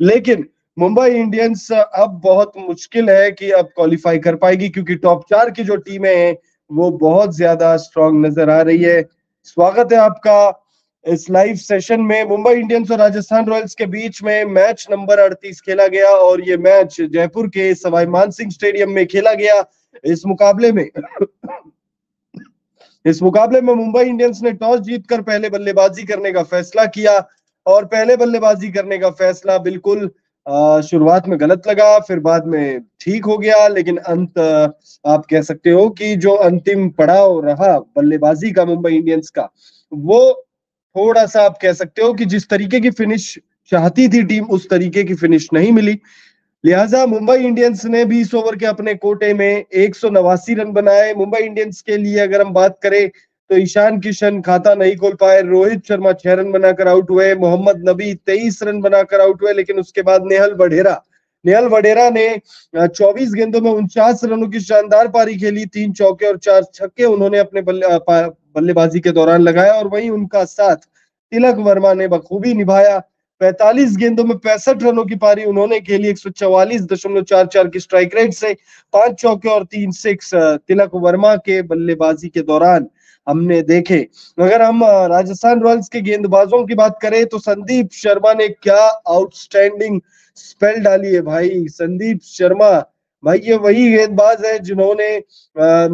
लेकिन मुंबई इंडियंस अब बहुत मुश्किल है कि अब क्वालिफाई कर पाएगी, क्योंकि टॉप 4 की जो टीमें हैं वो बहुत ज्यादा स्ट्रांग नजर आ रही है। स्वागत है आपका इस लाइव सेशन में। मुंबई इंडियंस और राजस्थान रॉयल्स के बीच में मैच नंबर 38 खेला गया और ये मैच जयपुर के सवाई मानसिंह स्टेडियम में खेला गया। इस मुकाबले में मुंबई इंडियंस ने टॉस जीतकर पहले बल्लेबाजी करने का फैसला किया और पहले बल्लेबाजी करने का फैसला बिल्कुल शुरुआत में गलत लगा, फिर बाद में ठीक हो गया, लेकिन आप कह सकते हो कि जो अंतिम पड़ाव रहा बल्लेबाजी का मुंबई इंडियंस का, वो थोड़ा सा आप कह सकते हो कि जिस तरीके की फिनिश चाहती थी टीम उस तरीके की फिनिश नहीं मिली। लिहाजा मुंबई इंडियंस ने 20 ओवर के अपने कोटे में 189 रन बनाए। मुंबई इंडियंस के लिए अगर हम बात करें तो ईशान किशन खाता नहीं खोल पाए, रोहित शर्मा 6 रन बनाकर आउट हुए, मोहम्मद नबी 23 रन बनाकर आउट हुए, लेकिन उसके बाद नेहल वडेरा ने 24 गेंदों में 49 रनों की शानदार पारी खेली, 3 चौके और 4 छक्के उन्होंने अपने बल्लेबाजी के दौरान लगाया और वहीं उनका साथ तिलक वर्मा ने बखूबी निभाया। 45 गेंदों में 65 रनों की पारी उन्होंने खेली, 144.44 की स्ट्राइक रेट से 5 चौके और 3 सिक्स तिलक वर्मा के बल्लेबाजी के दौरान हमने देखे। अगर हम राजस्थान रॉयल्स के गेंदबाजों की बात करें तो संदीप शर्मा ने क्या आउटस्टैंडिंग स्पेल डाली है भाई। संदीप शर्मा भाई ये वही गेंदबाज है जिन्होंने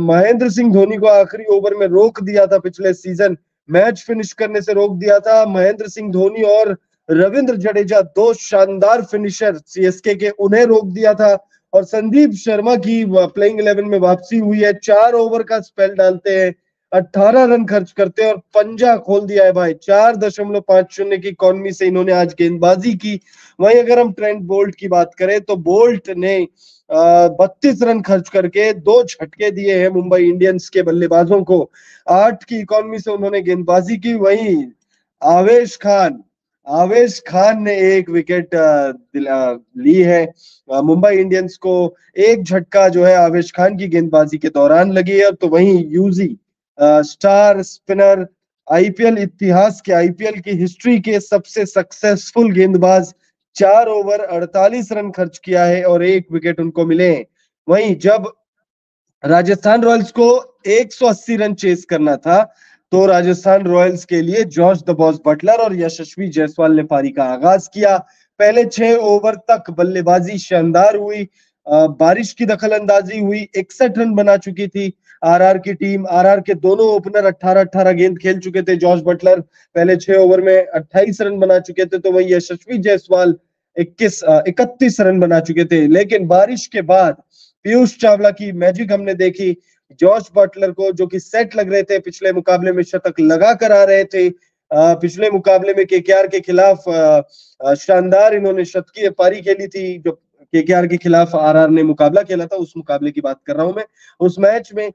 महेंद्र सिंह धोनी को आखिरी ओवर में रोक दिया था, पिछले सीजन मैच फिनिश करने से रोक दिया था। महेंद्र सिंह धोनी और रविंद्र जडेजा, दो शानदार फिनिशर सीएसके के, उन्हें रोक दिया था और संदीप शर्मा की प्लेइंग 11 में वापसी हुई है। 4 ओवर का स्पेल डालते हैं, 18 रन खर्च करते हैं और पंजा खोल दिया है भाई। 4.50 की इकॉनमी से इन्होंने आज गेंदबाजी की। वहीं अगर हम ट्रेंट बोल्ट की बात करें तो बोल्ट ने 32 रन खर्च करके 2 झटके दिए हैं मुंबई इंडियंस के बल्लेबाजों को। 8 की इकॉनमी से उन्होंने गेंदबाजी की। वहीं आवेश खान ने एक विकेट ली है। मुंबई इंडियंस को एक झटका जो है आवेश खान की गेंदबाजी के दौरान लगी है। तो वहीं यूजी स्टार स्पिनर, आईपीएल की हिस्ट्री के सबसे सक्सेसफुल गेंदबाज, 4 ओवर 48 रन खर्च किया है और एक विकेट उनको मिले। वहीं जब राजस्थान रॉयल्स को 180 रन चेस करना था तो राजस्थान रॉयल्स के लिए जॉर्ज द बॉस बटलर और यशस्वी जायसवाल ने पारी का आगाज किया। पहले 6 ओवर तक बल्लेबाजी शानदार हुई, बारिश की दखलंदाजी हुई, 61 रन बना चुकी थी आरआर की टीम। आरआर के दोनों ओपनर 18-18 गेंद खेल चुके थे। जॉर्ज बटलर पहले 6 ओवर में 28 रन बना चुके थे, तो वही यशस्वी जायसवाल 31 रन बना चुके थे। लेकिन बारिश के बाद पीयूष चावला की मैजिक हमने देखी। जॉर्ज बटलर को, जो कि सेट लग रहे थे, पिछले मुकाबले में शतक लगा कर आ रहे थे, पिछले मुकाबले में केकेआर के खिलाफ शानदार इन्होंने शतकीय पारी खेली थी। जो केकेआर के खिलाफ आरआर ने मुकाबला खेला था, उस मुकाबले की बात कर रहा हूं मैं। उस मैच में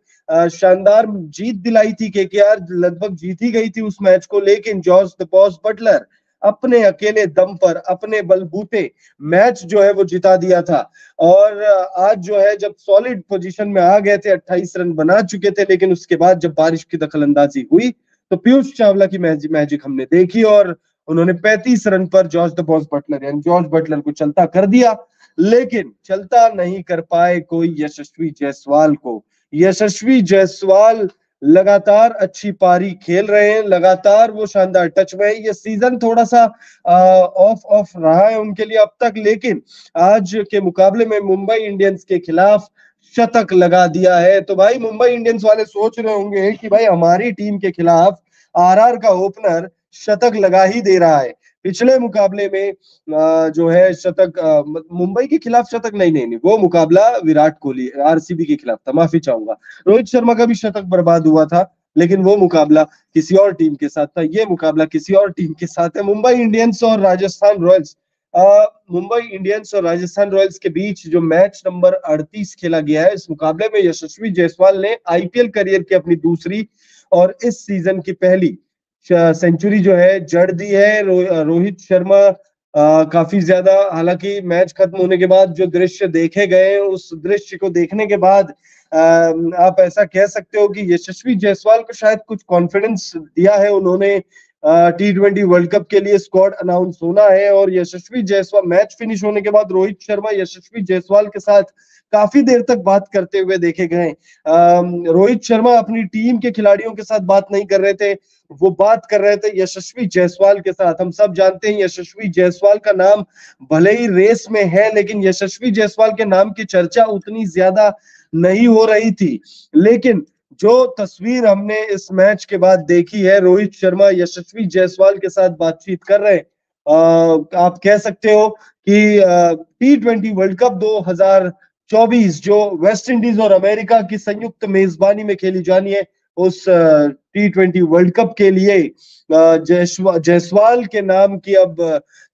शानदार जीत दिलाई थी केकेआर, लगभग जीत ही गई थी उस मैच को, लेकिन जॉर्ज द बॉस बटलर अपने अकेले दम पर, अपने बलबूते मैच जो है वो जिता दिया था। और आज जो है जब सॉलिड पोजीशन में आ गए थे, 28 रन बना चुके थे, लेकिन उसके बाद जब बारिश की दखलंदाजी हुई तो पीयूष चावला की मैजिक हमने देखी और उन्होंने 35 रन पर जॉर्ज द बॉस बटलर यानी जॉर्ज बटलर को चलता कर दिया। लेकिन चलता नहीं कर पाए कोई यशस्वी जायसवाल को। यशस्वी जायसवाल लगातार अच्छी पारी खेल रहे हैं, लगातार वो शानदार टच में है। ये सीजन थोड़ा सा ऑफ रहा है उनके लिए अब तक, लेकिन आज के मुकाबले में मुंबई इंडियंस के खिलाफ शतक लगा दिया है। तो भाई मुंबई इंडियंस वाले सोच रहे होंगे कि भाई हमारी टीम के खिलाफ आरआर का ओपनर शतक लगा ही दे रहा है। पिछले मुकाबले में जो है शतक मुंबई के खिलाफ शतक नहीं, वो मुकाबला विराट कोहली आरसीबी के खिलाफ था, माफी चाहूंगा। रोहित शर्मा का भी शतक बर्बाद हुआ था, लेकिन वो मुकाबला किसी और टीम के साथ था, ये मुकाबला किसी और टीम के साथ है। मुंबई इंडियंस और राजस्थान रॉयल्स के बीच जो मैच नंबर 38 खेला गया है, इस मुकाबले में यशस्वी जायसवाल ने आईपीएल करियर की अपनी दूसरी और इस सीजन की पहली सेंचुरी जो है जड़ दी है। रोहित शर्मा काफी ज्यादा, हालांकि मैच खत्म होने के बाद जो दृश्य देखे गए, उस दृश्य को देखने के बाद आप ऐसा कह सकते हो कि यशस्वी जायसवाल को शायद कुछ कॉन्फिडेंस दिया है उन्होंने T20 वर्ल्ड कप के लिए स्क्वाड अनाउंस होना है। और यशस्वी जायसवाल, मैच फिनिश होने के बाद रोहित शर्मा यशस्वी जायसवाल के साथ काफी देर तक बात करते हुए देखे गए। रोहित शर्मा अपनी टीम के खिलाड़ियों के साथ बात नहीं कर रहे थे, वो बात कर रहे थे यशस्वी जायसवाल के साथ। हम सब जानते हैं यशस्वी जायसवाल का नाम भले ही रेस में है, लेकिन यशस्वी जायसवाल के नाम की चर्चा उतनी ज्यादा नहीं हो रही थी। लेकिन जो तस्वीर हमने इस मैच के बाद देखी है, रोहित शर्मा यशस्वी जायसवाल के साथ बातचीत कर रहे हैं। आप कह सकते हो कि T20 वर्ल्ड कप 2024 जो वेस्ट इंडीज और अमेरिका की संयुक्त मेजबानी में खेली जानी है, उस T20 वर्ल्ड कप के लिए जायसवाल के नाम की अब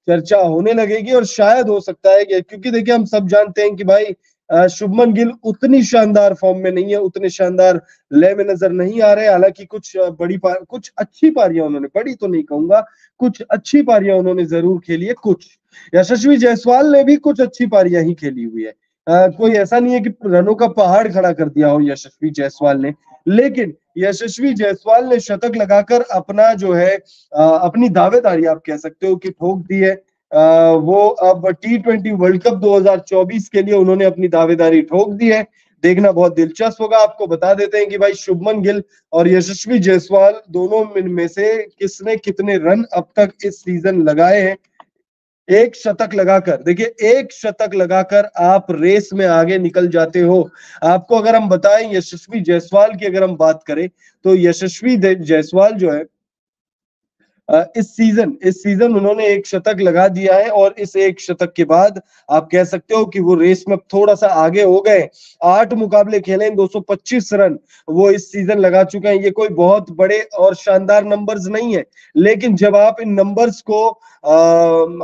चर्चा होने लगेगी। और शायद हो सकता है कि, क्योंकि देखिए हम सब जानते हैं कि भाई शुभमन गिल उतनी शानदार फॉर्म में नहीं है, उतने शानदार लय में नजर नहीं आ रहे। हालांकि कुछ कुछ अच्छी पारियां उन्होंने, बड़ी तो नहीं कहूंगा, कुछ अच्छी पारियां उन्होंने जरूर खेली है। कुछ यशस्वी जायसवाल ने भी कुछ अच्छी पारियां ही खेली हुई है। कोई ऐसा नहीं है कि रनों का पहाड़ खड़ा कर दिया हो यशस्वी जायसवाल ने, लेकिन यशस्वी जायसवाल ने शतक लगाकर अपना जो है अपनी दावेदारी आप कह सकते हो कि ठोक दी है। वो अब T20 वर्ल्ड कप 2024 के लिए उन्होंने अपनी दावेदारी ठोक दी है। देखना बहुत दिलचस्प होगा। आपको बता देते हैं कि भाई शुभमन गिल और यशस्वी जायसवाल दोनों में से किसने कितने रन अब तक इस सीजन लगाए हैं। एक शतक लगाकर, देखिए एक शतक लगाकर आप रेस में आगे निकल जाते हो। आपको अगर हम बताएं यशस्वी जायसवाल की अगर हम बात करें, तो यशस्वी जायसवाल जो है इस सीजन उन्होंने एक शतक लगा दिया है। और इस एक शतक के बाद आप कह सकते हो कि वो रेस में थोड़ा सा आगे हो गए। 8 मुकाबले खेले, 225 रन वो इस सीजन लगा चुके हैं। ये कोई बहुत बड़े और शानदार नंबर्स नहीं है, लेकिन जब आप इन नंबर्स को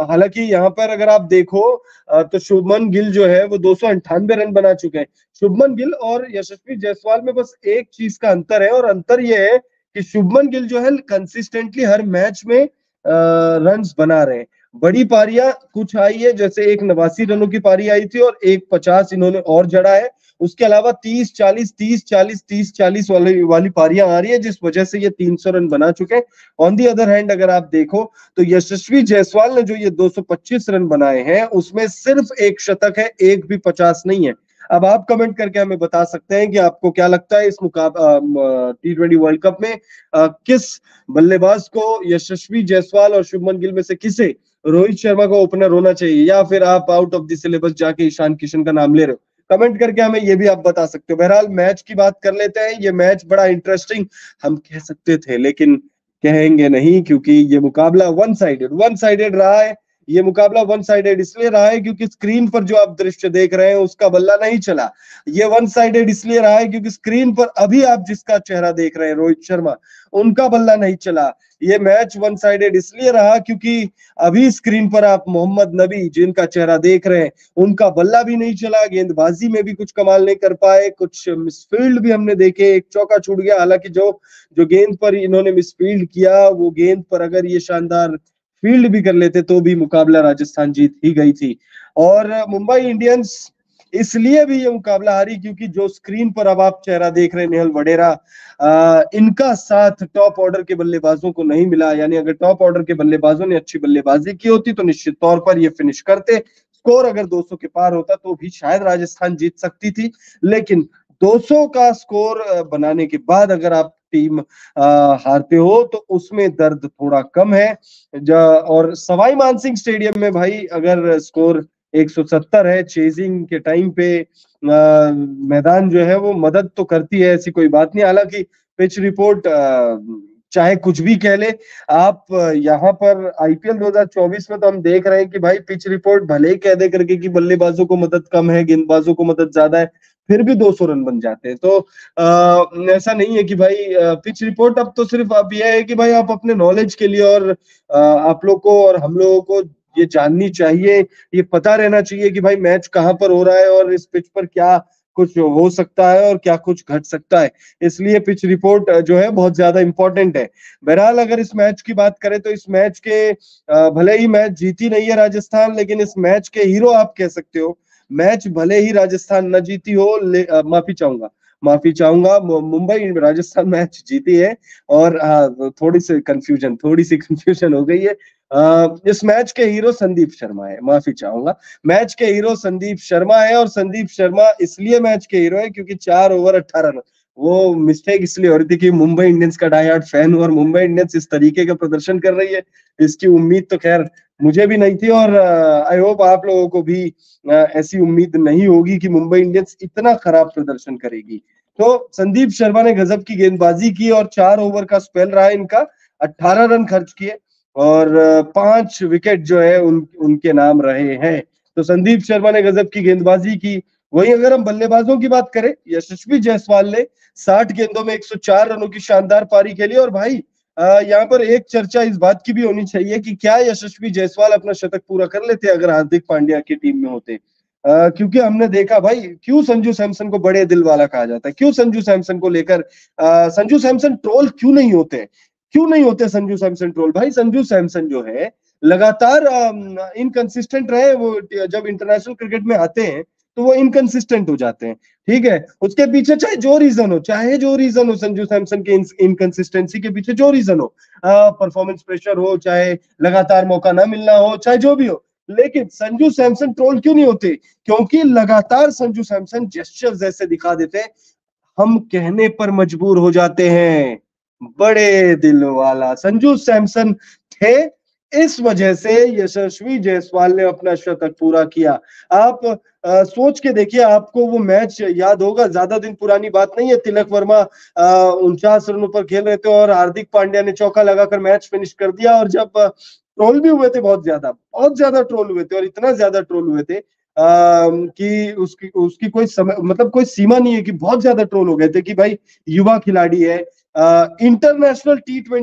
हालांकि यहाँ पर अगर आप देखो तो शुभमन गिल जो है वो 298 रन बना चुके हैं। शुभमन गिल और यशस्वी जायसवाल में बस एक चीज का अंतर है, और अंतर ये है कि शुभमन गिल जो है कंसिस्टेंटली हर मैच में रन्स बना रहे हैं। बड़ी पारियां कुछ आई है, जैसे एक 89 रनों की पारी आई थी और एक 50 इन्होंने और जड़ा है। उसके अलावा 30-40 30-40 30-40 वाली पारियां आ रही है, जिस वजह से ये 300 रन बना चुके हैं। ऑन दी अदर हैंड अगर आप देखो तो यशस्वी जायसवाल ने जो ये 225 रन बनाए हैं, उसमें सिर्फ एक शतक है, एक भी 50 नहीं है। अब आप कमेंट करके हमें बता सकते हैं कि आपको क्या लगता है इस T20 वर्ल्ड कप में किस बल्लेबाज को, यशस्वी जायसवाल और शुभमन गिल में से किसे रोहित शर्मा को ओपनर होना चाहिए, या फिर आप आउट ऑफ द सिलेबस जाके ईशान किशन का नाम ले रहे हो। कमेंट करके हमें ये भी आप बता सकते हो। बहरहाल मैच की बात कर लेते हैं। ये मैच बड़ा इंटरेस्टिंग हम कह सकते थे, लेकिन कहेंगे नहीं, क्योंकि ये मुकाबला वन साइडेड रहा है। ये मुकाबला वन साइडेड इसलिए रहा है क्योंकि स्क्रीन पर जो आप दृश्य देख रहे हैं उसका बल्ला नहीं चला। ये वन साइडेड इसलिए रहा है क्योंकि स्क्रीन पर अभी आप जिसका चेहरा देख रहे हैं रोहित शर्मा, उनका बल्ला नहीं चला। ये मैच वन साइडेड इसलिए रहा क्योंकि अभी स्क्रीन पर आप मोहम्मद नबी जिनका चेहरा देख रहे हैं, उनका बल्ला भी नहीं चला। गेंदबाजी में भी कुछ कमाल नहीं कर पाए, कुछ मिसफील्ड भी हमने देखे, एक चौका छूट गया। हालांकि जो जो गेंद पर इन्होंने मिसफील्ड किया, वो गेंद पर अगर ये शानदार फील्ड भी कर लेते तो भी मुकाबला राजस्थान जीत ही गई थी। और मुंबई इंडियंस इसलिए भी ये मुकाबला हारी क्योंकि जो स्क्रीन पर अब आप चेहरा देख रहे हैं नेहल वडेरा, इनका साथ टॉप ऑर्डर के बल्लेबाजों को नहीं मिला। यानी अगर टॉप ऑर्डर के बल्लेबाजों ने अच्छी बल्लेबाजी की होती तो निश्चित तौर पर ये फिनिश करते। स्कोर अगर 200 के पार होता तो भी शायद राजस्थान जीत सकती थी, लेकिन 200 का स्कोर बनाने के बाद अगर आप टीम हारते हो तो उसमें दर्द थोड़ा कम है। और सवाई मानसिंह स्टेडियम में भाई अगर स्कोर 170 है चेजिंग के टाइम पे, मैदान जो है वो मदद तो करती है, ऐसी कोई बात नहीं। हालांकि पिच रिपोर्ट चाहे कुछ भी कह ले, आप यहाँ पर आईपीएल 2024 में तो हम देख रहे हैं कि भाई पिच रिपोर्ट भले ही कह दे करके कि बल्लेबाजों को मदद कम है, गेंदबाजों को मदद ज्यादा है, फिर भी 200 रन बन जाते हैं। तो ऐसा नहीं है कि भाई पिच रिपोर्ट अब तो सिर्फ अब यह है कि भाई आप अपने नॉलेज के लिए, और आप लोग को और हम लोगों को ये जाननी चाहिए, ये पता रहना चाहिए कि भाई मैच कहाँ पर हो रहा है और इस पिच पर क्या कुछ हो सकता है और क्या कुछ घट सकता है। इसलिए पिच रिपोर्ट जो है बहुत ज्यादा इंपॉर्टेंट है। बहरहाल अगर इस मैच की बात करें तो इस मैच के भले ही मैच जीती नहीं है राजस्थान, लेकिन इस मैच के हीरो आप कह सकते हो। मैच भले ही राजस्थान न जीती हो, माफी चाहूंगा, माफी चाहूंगा। मुंबई राजस्थान मैच जीती है और थोड़ी सी कंफ्यूजन हो गई है। इस मैच के हीरो संदीप शर्मा है, माफी चाहूंगा। मैच के हीरो संदीप शर्मा है और संदीप शर्मा इसलिए मैच के हीरो है क्योंकि 4 ओवर 18 रन। वो मिस्टेक इसलिए हो रही थी कि मुंबई इंडियंस का डाई हार्ड फैन हूं और मुंबई इंडियंस इस तरीके का प्रदर्शन कर रही है, इसकी उम्मीद तो खैर मुझे भी नहीं थी और आई होप आप लोगों को भी ऐसी उम्मीद नहीं होगी कि मुंबई इंडियंस इतना खराब प्रदर्शन करेगी। तो संदीप शर्मा ने गजब की गेंदबाजी की और 4 ओवर का स्पेल रहा इनका, 18 रन खर्च किए और 5 विकेट जो है उनके नाम रहे हैं। तो संदीप शर्मा ने गजब की गेंदबाजी की। वहीं अगर हम बल्लेबाजों की बात करें, यशस्वी जायसवाल ने 60 गेंदों में 104 रनों की शानदार पारी खेली। और भाई यहाँ पर एक चर्चा इस बात की भी होनी चाहिए कि क्या यशस्वी जायसवाल अपना शतक पूरा कर लेते अगर हार्दिक पांड्या की टीम में होते। क्योंकि हमने देखा भाई क्यों संजू सैमसन को बड़े दिल वाला कहा जाता है, क्यों संजू सैमसन को लेकर संजू सैमसन ट्रोल क्यों नहीं होते, क्यों नहीं होते संजू सैमसन ट्रोल। भाई संजू सैमसन जो है लगातार इनकंसिस्टेंट रहे, वो जब इंटरनेशनल क्रिकेट में आते हैं तो वो इनकंसिस्टेंट हो जाते हैं। ठीक है, उसके पीछे चाहे जो रीजन हो संजू सैमसन के इनकंसिस्टेंसी के पीछे जो रीजन हो, परफॉर्मेंस प्रेशर हो, चाहे लगातार मौका ना मिलना हो, चाहे जो भी हो, लेकिन संजू सैमसन ट्रोल क्यों नहीं होते? क्योंकि लगातार संजू सैमसन जेस्चर्स ऐसे दिखा देते हैं, हम कहने पर मजबूर हो जाते हैं, बड़े दिल वाला संजू सैमसन थे। इस वजह से यशस्वी जायसवाल ने अपना शतक पूरा किया। आप सोच के देखिए, आपको वो मैच याद होगा, ज्यादा दिन पुरानी बात नहीं है। तिलक वर्मा 49 रनों पर खेल रहे थे और हार्दिक पांड्या ने चौका लगाकर मैच फिनिश कर दिया। और जब ट्रोल भी हुए थे, बहुत ज्यादा ट्रोल हुए थे और इतना ज्यादा ट्रोल हुए थे कि उसकी उसकी कोई समय मतलब कोई सीमा नहीं है कि बहुत ज्यादा ट्रोल हो गए थे कि भाई युवा खिलाड़ी है, इंटरनेशनल T20